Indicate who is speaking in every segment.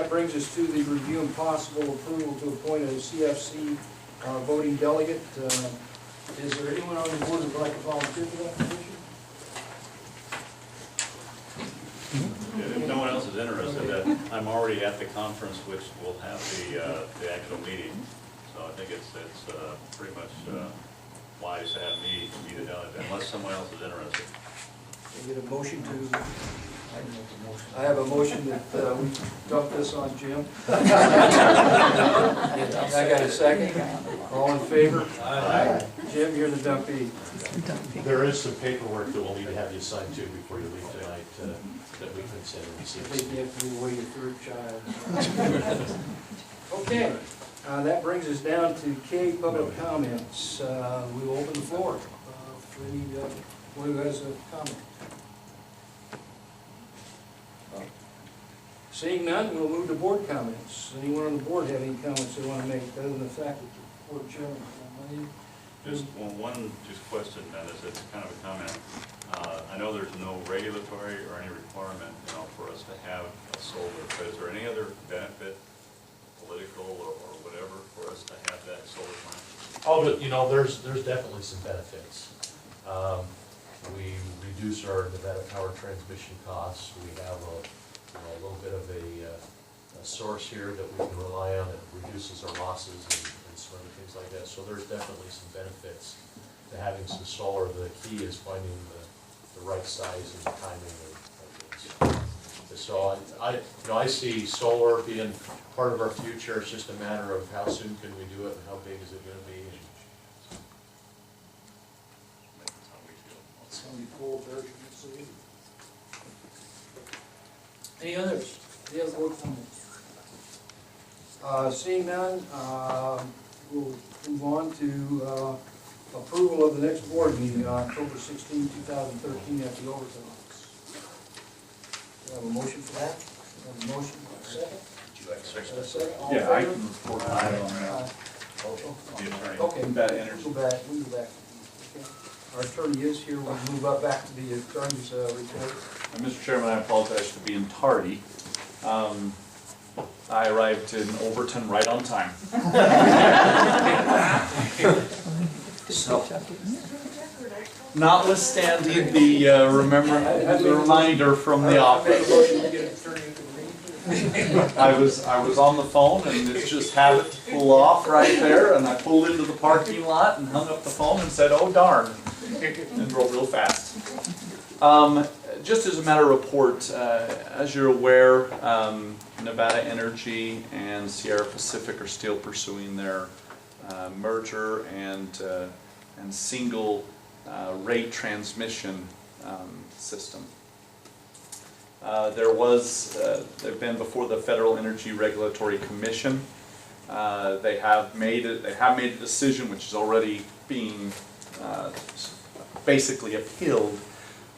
Speaker 1: That brings us to the review and possible approval to appoint a CFC voting delegate. Is there anyone on the board who would like to volunteer for that position?
Speaker 2: If no one else is interested, I'm already at the conference which will have the actual meeting. So I think it's pretty much wise to have me be the delegate, unless someone else is interested.
Speaker 1: Can I get a motion to? I have a motion that we dump this on Jim. I got a second. All in favor? Aye. Jim, you're the dumpy.
Speaker 3: There is some paperwork that we'll need to have you sign to before you leave tonight that we can send and
Speaker 1: I
Speaker 3: see.
Speaker 1: think you have to be away your third child. Okay, that brings us down to K, public comments. We will open the floor for anyone who has a comment. Seeing none, we'll move to board comments. Anyone on the board have any comments they want to make, other than the fact that the board chairman?
Speaker 2: Just one question, Dennis, it's kind of a comment. I know there's no regulatory or any requirement, for us to have a solar, but is there any other benefit, political or whatever, for us to have that solar plant?
Speaker 3: Oh, but there's definitely some benefits. We reduce our Nevada power transmission costs. We have a little bit of a source here that we can rely on. It reduces our losses and some other things like that. So there's definitely some benefits to having some solar. The key is finding the right size and the timing of things. So I see solar being part of our future. It's just a matter of how soon can we do it and how big is it going to be.
Speaker 1: It's going to be full version. Any others? Any other board comments? Seeing none, we'll move on to approval of the next board meeting on October 16, 2013 at the Overton office. Do you have a motion for that? Do you have a motion for a second?
Speaker 2: Would you like a second?
Speaker 1: A second? All in
Speaker 4: Yeah, I
Speaker 1: favor?
Speaker 4: can report on that.
Speaker 2: The attorney.
Speaker 1: Okay,
Speaker 4: Nevada Energy.
Speaker 1: we'll go back. Okay. Our attorney is here. We'll move up back to the attorney's report.
Speaker 4: Mr. Chairman, I apologize for being tardy. I arrived in Overton right on time. So, notwithstanding the reminder from the office, I was on the phone and it's just habit to pull off right there, and I pulled into the parking lot and hung up the phone and said, "Oh darn," and drove real fast. Just as a matter of report, as you're aware, Nevada Energy and Sierra Pacific are still pursuing their merger and single rate transmission system. They've been before the Federal Energy Regulatory Commission. They have made a decision which is already being basically appealed.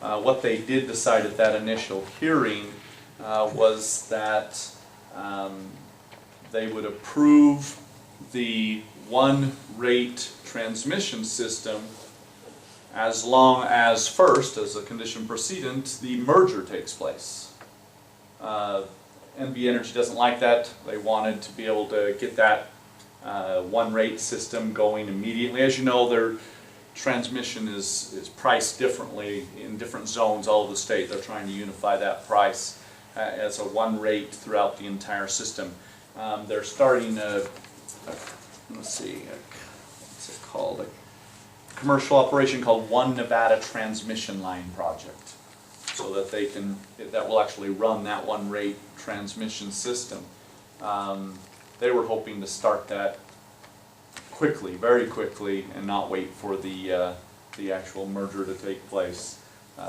Speaker 4: What they did decide at that initial hearing was that they would approve the one rate transmission system as long as first, as a condition precedent, the merger takes place. NV Energy doesn't like that. They wanted to be able to get that one rate system going immediately. As you know, their transmission is priced differently in different zones all over the state. They're trying to unify that price as a one rate throughout the entire system. They're starting what's it called? A commercial operation called One Nevada Transmission Line Project, so that that will actually run that one rate transmission system. They were hoping to start that quickly, very quickly, and not wait for the actual merger to take place.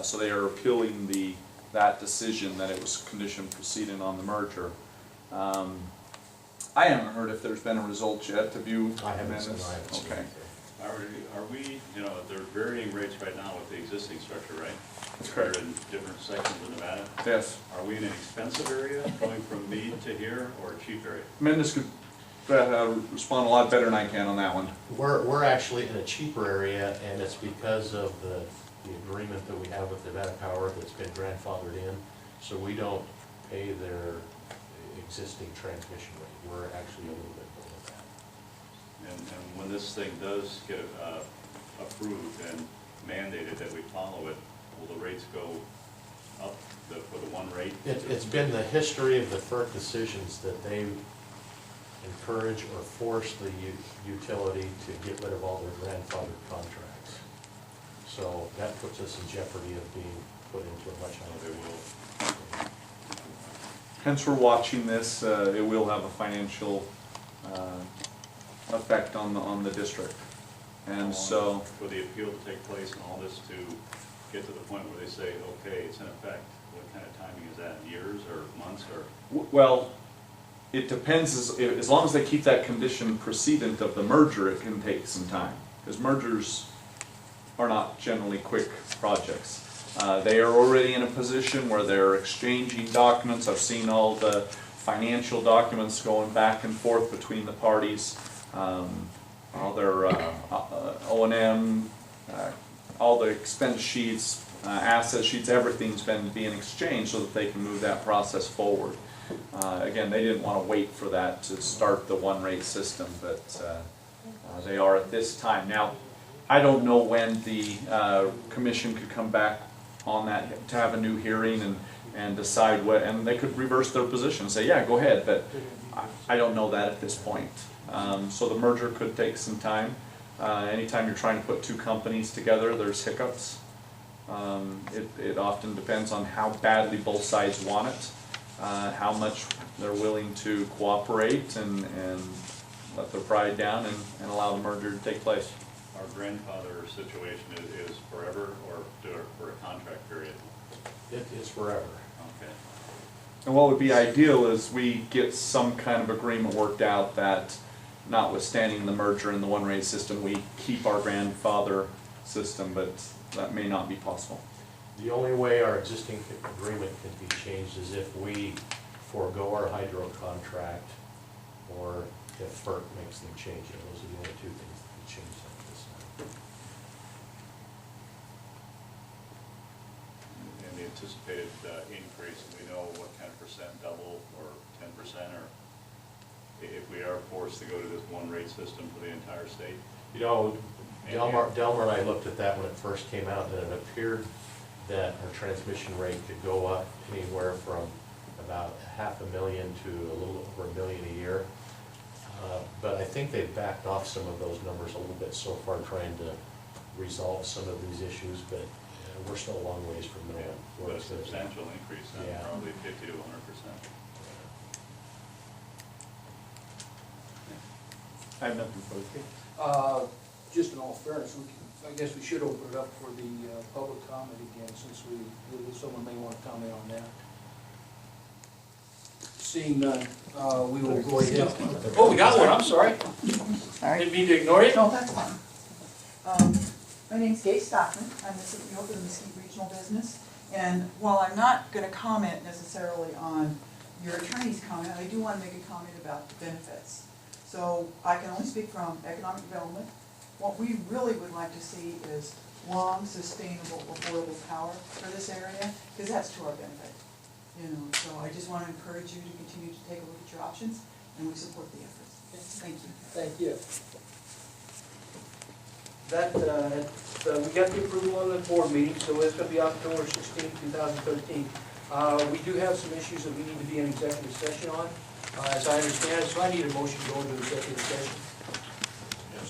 Speaker 4: So they are appealing that decision that it was condition precedent on the merger. I haven't heard if there's been a result yet. Have you?
Speaker 3: I haven't seen it.
Speaker 2: Okay. Are we, there are varying rates right now with the existing structure, right?
Speaker 3: That's correct.
Speaker 2: They're in different sections of Nevada.
Speaker 3: Yes.
Speaker 2: Are we in an expensive area, going from Meade to here, or a cheap area?
Speaker 4: Mendes could respond a lot better than I can on that one.
Speaker 3: We're actually in a cheaper area, and it's because of the agreement that we have with Nevada Power that's been grandfathered in. So we don't pay existing transmission rate. We're actually a little bit below that.
Speaker 2: And when this thing does get approved and mandated that we follow it, will the rates go up for the one rate?
Speaker 3: It's been the history of the FERC decisions that they encourage or force the utility to get rid of all their grandfathered contracts. So that puts us in jeopardy of being put into a much higher rate.
Speaker 4: Hence, we're watching this. It will have a financial effect on the district. And so,
Speaker 2: for the appeal to take place and all this to get to the point where they say, okay, it's in effect, what kind of timing is that? Years or months or?
Speaker 4: well, it depends. As long as they keep that condition precedent of the merger, it can take some time. Because mergers are not generally quick projects. They are already in a position where they're exchanging documents. I've seen all the financial documents going back and forth between the parties. All their O&M, all the expense sheets, asset sheets, everything's been being exchanged so that they can move that process forward. Again, they didn't want to wait for that to start the one-rate system, but they are at this time. Now, I don't know when the commission could come back on that to have a new hearing and decide what, and they could reverse their position and say, yeah, go ahead, but I don't know that at this point. So the merger could take some time. Anytime you're trying to put two companies together, there's hiccups. It often depends on how badly both sides want it, how much they're willing to cooperate and let their pride down and allow the merger to take place.
Speaker 2: Our grandfather situation is forever or for a contract period?
Speaker 3: It's forever.
Speaker 2: Okay.
Speaker 4: And what would be ideal is we get some kind of agreement worked out that notwithstanding the merger and the one-rate system, we keep our grandfather system, but that may not be possible.
Speaker 3: The only way our existing agreement can be changed is if we forego our hydro contract or if FERC makes them change it. Those are the only two things that can change that this time.
Speaker 2: And the anticipated increase, we know what kind of percent, double or 10%, or if we are forced to go to this one-rate system for the entire state?
Speaker 3: You know, Delmar and I looked at that when it first came out, and it appeared that our transmission rate could go up anywhere from about $500,000 to a little over $1 million a year. But I think they've backed off some of those numbers a little bit so far, trying to resolve some of these issues, but we're still a long ways from knowing.
Speaker 2: Yeah, but a substantial increase,
Speaker 3: Yeah.
Speaker 2: Probably 50 to 100%.
Speaker 4: I have nothing further.
Speaker 1: Just in all fairness, I guess we should open it up for the public comment again, since someone may want to comment on that. Seeing none, we will go ahead. Oh, we got one, I'm sorry.
Speaker 5: Sorry.
Speaker 1: Didn't mean to ignore you.
Speaker 5: No, that's fine. My name's Gay Stockman. I'm the CEO of the Mesquite Regional Business. And while I'm not going to comment necessarily on your attorney's comment, I do want to make a comment about the benefits. So I can only speak from economic development. What we really would like to see is long, sustainable, affordable power for this area, because that's to our benefit. You know, so I just want to encourage you to continue to take a look at your options, and we support the efforts. Thank you.
Speaker 1: Thank you. That, we got the approval on the board meeting, so it's going to be October 16, 2013. We do have some issues that we need to be in executive session on, as I understand it, so I need a motion to go into executive session.